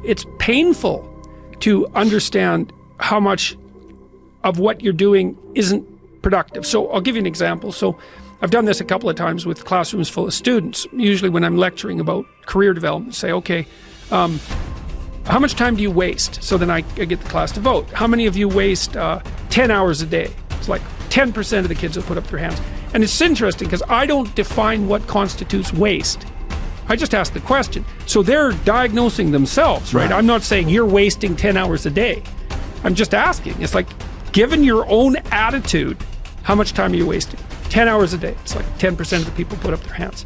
it's painful to understand how much of what you're doing isn't productive. So I'll give you an example. So I've done this a couple of times with classrooms full of students. Usually when I'm lecturing about career development, say, okay, how much time do you waste? So then I get the class to vote. How many of you waste 10 hours a day? It's like 10% of the kids will put up their hands. And it's interesting because I don't define what constitutes waste. I just ask the question. So they're diagnosing themselves, right? I'm not saying you're wasting 10 hours a day. I'm just asking. It's like, given your own attitude, how much time are you wasting? 10 hours a day. It's like 10% of the people put up their hands.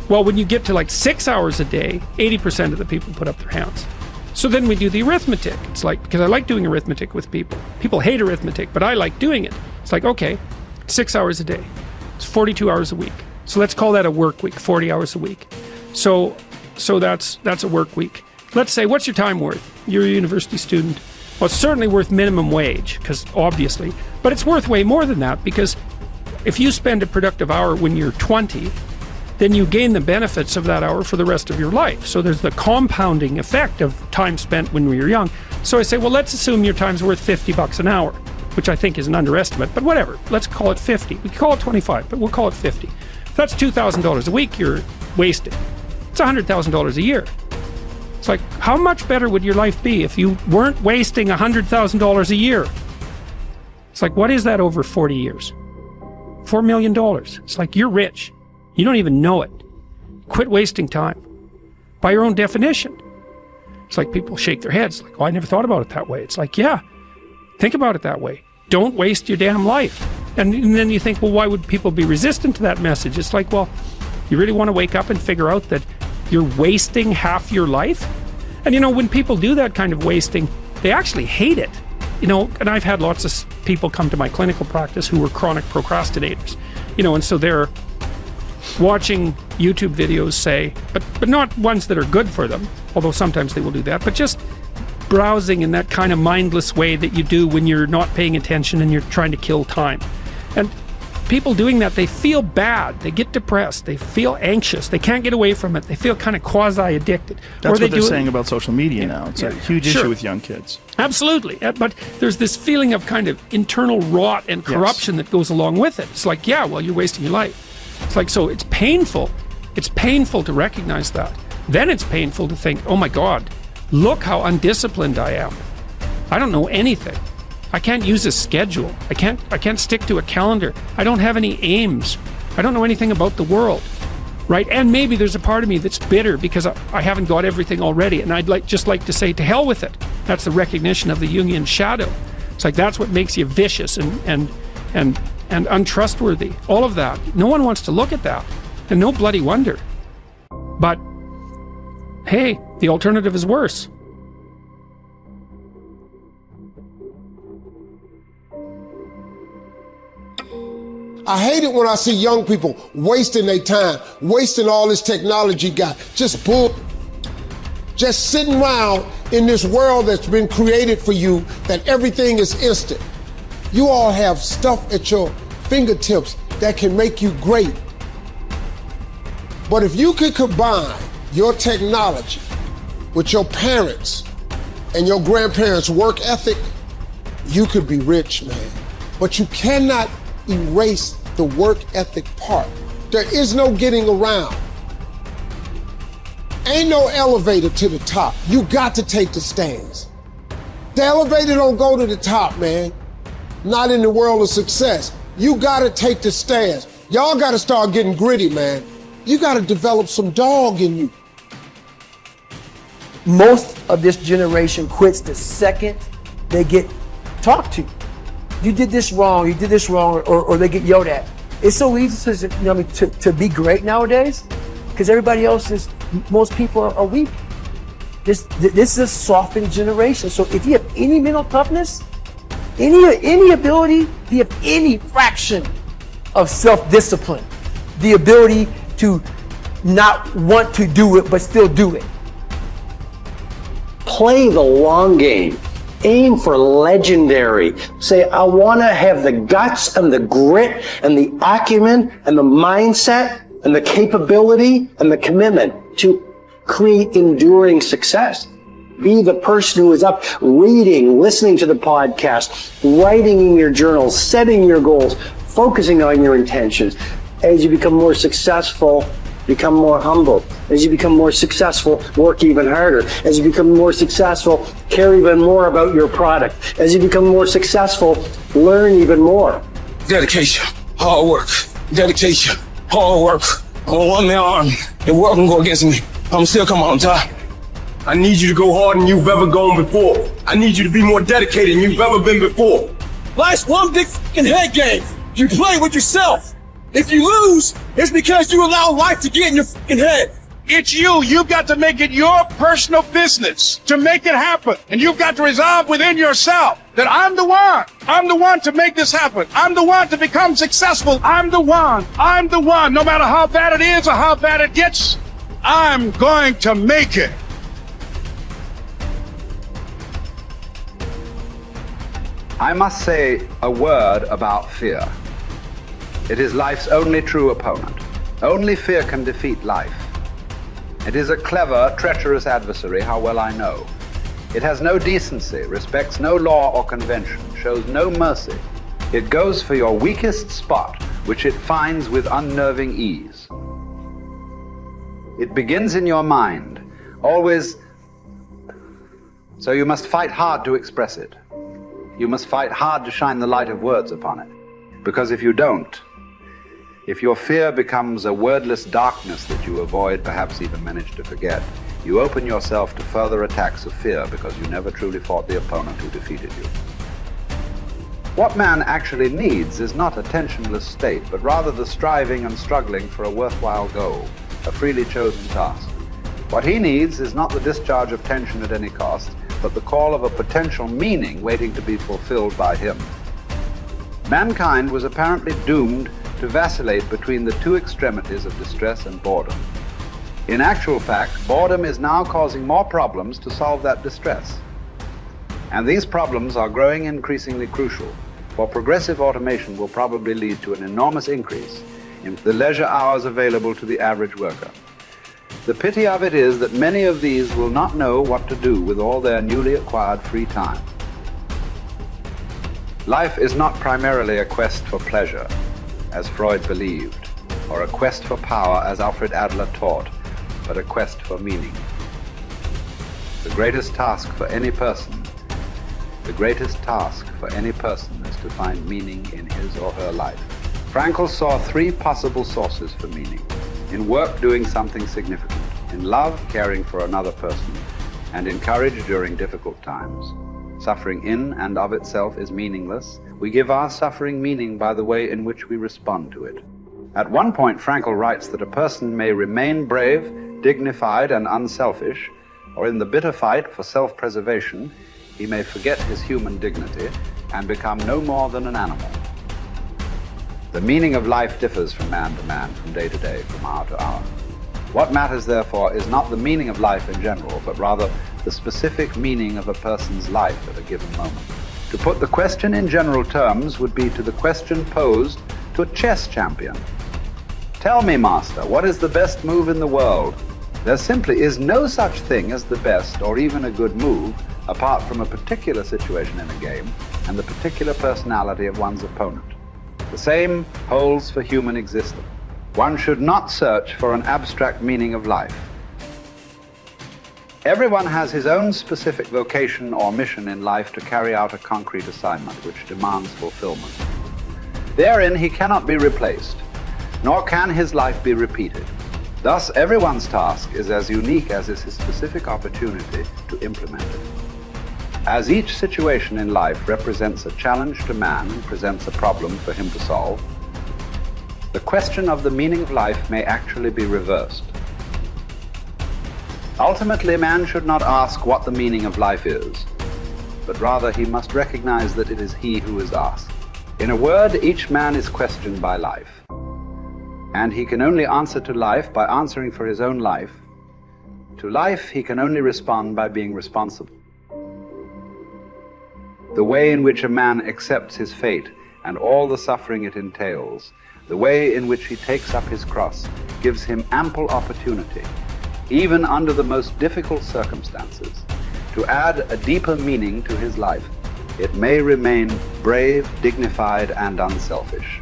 Well, when you get to like 6 hours a day, 80% of the people put up their hands. So then we do the arithmetic. It's like, because I like doing arithmetic with people. People hate arithmetic, but I like doing it. It's like, okay, 6 hours a day. It's 42 hours a week. So let's call that a work week, 40 hours a week. So that's a work week. Let's say, what's your time worth? You're a university student. Well, it's certainly worth minimum wage, because obviously, but it's worth way more than that, because if you spend a productive hour when you're 20, then you gain the benefits of that hour for the rest of your life. So there's the compounding effect of time spent when we were young. So I say, well, let's assume your time's worth $50 an hour, which I think is an underestimate, but whatever. Let's call it 50. We can call it 25, but we'll call it 50. If that's $2,000 a week you're wasting. It's $100,000 a year. It's like, how much better would your life be if you weren't wasting $100,000 a year? It's like, what is that over 40 years? $4 million. It's like, you're rich. You don't even know it. Quit wasting time. By your own definition. It's like people shake their heads, like, oh, I never thought about it that way. It's like, yeah, think about it that way. Don't waste your damn life. And then you think, well, why would people be resistant to that message? It's like, well, you really want to wake up and figure out that you're wasting half your life? And you know, when people do that kind of wasting, they actually hate it. You know, and I've had lots of people come to my clinical practice who were chronic procrastinators. You know, and so they're watching YouTube videos, say, but not ones that are good for them, although sometimes they will do that, but just browsing in that kind of mindless way that you do when you're not paying attention and you're trying to kill time. And people doing that, they feel bad, they get depressed, they feel anxious, they can't get away from it, they feel kind of quasi-addicted. That's what they're saying about social media now. It's a huge issue with young kids. Absolutely, but there's this feeling of kind of internal rot and corruption that goes along with it. It's like, yeah, well, you're wasting your life. It's like, so it's painful. It's painful to recognize that. Then it's painful to think, oh my God, look how undisciplined I am. I don't know anything. I can't use a schedule. I can't stick to a calendar. I don't have any aims. I don't know anything about the world, right? And maybe there's a part of me that's bitter because I haven't got everything already, and I'd just like to say, to hell with it. That's the recognition of the Jungian shadow. It's like, that's what makes you vicious and untrustworthy. All of that. No one wants to look at that, and no bloody wonder. But hey, the alternative is worse. I hate it when I see young people wasting their time, wasting all this technology got, just sitting around in this world that's been created for you, that everything is instant. You all have stuff at your fingertips that can make you great. But if you could combine your technology with your parents and your grandparents' work ethic, you could be rich, man. But you cannot erase the work ethic part. There is no getting around. Ain't no elevator to the top. You got to take the stairs. The elevator don't go to the top, man. Not in the world of success. You gotta take the stairs. Y'all gotta start getting gritty, man. You gotta develop some dog in you. Most of this generation quits the second they get talked to. You did this wrong, or they get yelled at. It's so easy to be great nowadays because everybody else is, most people are weak. This is a softened generation. So if you have any mental toughness, any ability, if you have any fraction of self-discipline, the ability to not want to do it but still do it. Play the long game. Aim for legendary. Say, I want to have the guts and the grit and the acumen and the mindset and the capability and the commitment to create enduring success. Be the person who is up reading, listening to the podcast, writing in your journal, setting your goals, focusing on your intentions. As you become more successful, become more humble. As you become more successful, work even harder. As you become more successful, care even more about your product. As you become more successful, learn even more. Dedication, hard work. Dedication, hard work. On one man arm, the world can go against me. I'm still coming on top. I need you to go harder than you've ever gone before. I need you to be more dedicated than you've ever been before. Life's one big fucking head game. You play with yourself. If you lose, it's because you allow life to get in your fucking head. It's you. You've got to make it your personal business to make it happen. And you've got to resolve within yourself that I'm the one. I'm the one to make this happen. I'm the one to become successful. I'm the one. I'm the one. No matter how bad it is or how bad it gets, I'm going to make it. I must say a word about fear. It is life's only true opponent. Only fear can defeat life. It is a clever, treacherous adversary, how well I know. It has no decency, respects no law or convention, shows no mercy. It goes for your weakest spot, which it finds with unnerving ease. It begins in your mind, always, so you must fight hard to express it. You must fight hard to shine the light of words upon it. Because if you don't, if your fear becomes a wordless darkness that you avoid, perhaps even manage to forget, you open yourself to further attacks of fear because you never truly fought the opponent who defeated you. What man actually needs is not a tensionless state, but rather the striving and struggling for a worthwhile goal, a freely chosen task. What he needs is not the discharge of tension at any cost, but the call of a potential meaning waiting to be fulfilled by him. Mankind was apparently doomed to vacillate between the two extremities of distress and boredom. In actual fact, boredom is now causing more problems to solve that distress. And these problems are growing increasingly crucial, for progressive automation will probably lead to an enormous increase in the leisure hours available to the average worker. The pity of it is that many of these will not know what to do with all their newly acquired free time. Life is not primarily a quest for pleasure, as Freud believed, or a quest for power, as Alfred Adler taught, but a quest for meaning. The greatest task for any person is to find meaning in his or her life. Frankl saw three possible sources for meaning: in work, doing something significant; in love, caring for another person; and in courage during difficult times. Suffering in and of itself is meaningless. We give our suffering meaning by the way in which we respond to it. At one point, Frankl writes that a person may remain brave, dignified, and unselfish, or in the bitter fight for self-preservation, he may forget his human dignity and become no more than an animal. The meaning of life differs from man to man, from day to day, from hour to hour. What matters, therefore, is not the meaning of life in general, but rather the specific meaning of a person's life at a given moment. To put the question in general terms would be to the question posed to a chess champion. Tell me, master, what is the best move in the world? There simply is no such thing as the best or even a good move apart from a particular situation in a game and the particular personality of one's opponent. The same holds for human existence. One should not search for an abstract meaning of life. Everyone has his own specific vocation or mission in life to carry out a concrete assignment which demands fulfillment. Therein he cannot be replaced, nor can his life be repeated. Thus, everyone's task is as unique as is his specific opportunity to implement it. As each situation in life represents a challenge to man and presents a problem for him to solve, the question of the meaning of life may actually be reversed. Ultimately, man should not ask what the meaning of life is, but rather he must recognize that it is he who is asked. In a word, each man is questioned by life, and he can only answer to life by answering for his own life. To life, he can only respond by being responsible. The way in which a man accepts his fate and all the suffering it entails, the way in which he takes up his cross, gives him ample opportunity, even under the most difficult circumstances, to add a deeper meaning to his life, it may remain brave, dignified, and unselfish.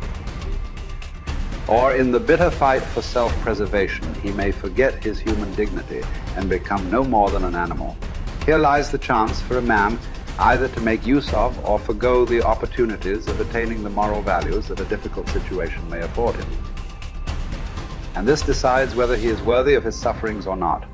Or in the bitter fight for self-preservation, he may forget his human dignity and become no more than an animal. Here lies the chance for a man either to make use of or forgo the opportunities of attaining the moral values that a difficult situation may afford him. And this decides whether he is worthy of his sufferings or not.